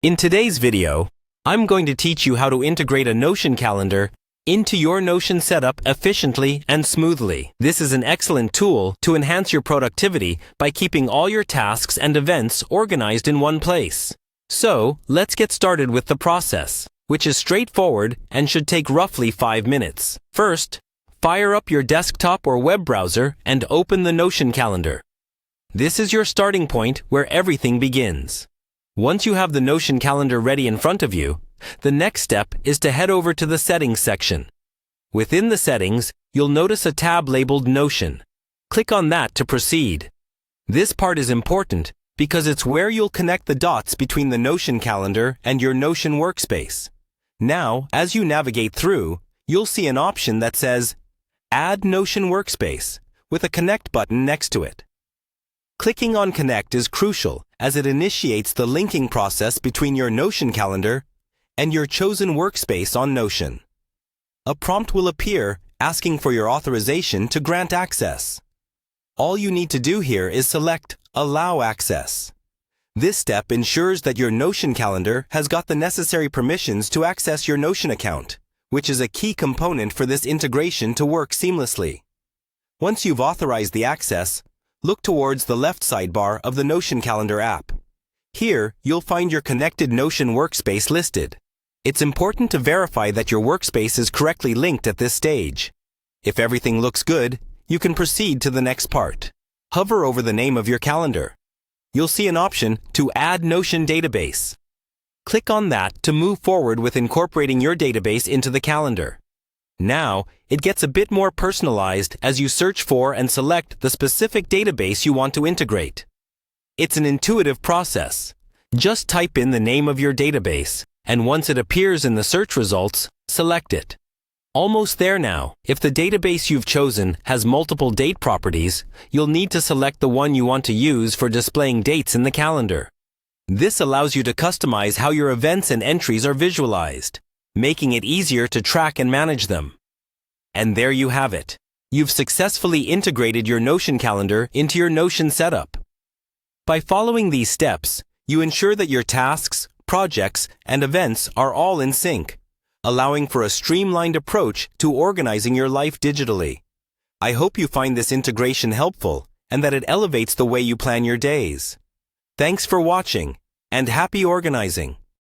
In today's video, I'm going to teach you how to integrate a Notion calendar into your Notion setup efficiently and smoothly. This is an excellent tool to enhance your productivity by keeping all your tasks and events organized in one place. So, let's get started with the process, which is straightforward and should take roughly 5 minutes. First, fire up your desktop or web browser and open the Notion calendar. This is your starting point where everything begins. Once you have the Notion calendar ready in front of you, the next step is to head over to the Settings section. Within the settings, you'll notice a tab labeled Notion. Click on that to proceed. This part is important because it's where you'll connect the dots between the Notion calendar and your Notion workspace. Now, as you navigate through, you'll see an option that says Add Notion Workspace with a Connect button next to it. Clicking on Connect is crucial as it initiates the linking process between your Notion calendar and your chosen workspace on Notion. A prompt will appear asking for your authorization to grant access. All you need to do here is select Allow Access. This step ensures that your Notion calendar has got the necessary permissions to access your Notion account, which is a key component for this integration to work seamlessly. Once you've authorized the access, look towards the left sidebar of the Notion Calendar app. Here, you'll find your connected Notion workspace listed. It's important to verify that your workspace is correctly linked at this stage. If everything looks good, you can proceed to the next part. Hover over the name of your calendar. You'll see an option to Add Notion Database. Click on that to move forward with incorporating your database into the calendar. Now, it gets a bit more personalized as you search for and select the specific database you want to integrate. It's an intuitive process. Just type in the name of your database, and once it appears in the search results, select it. Almost there now. If the database you've chosen has multiple date properties, you'll need to select the one you want to use for displaying dates in the calendar. This allows you to customize how your events and entries are visualized, making it easier to track and manage them. And there you have it. You've successfully integrated your Notion calendar into your Notion setup. By following these steps, you ensure that your tasks, projects, and events are all in sync, allowing for a streamlined approach to organizing your life digitally. I hope you find this integration helpful and that it elevates the way you plan your days. Thanks for watching, and happy organizing!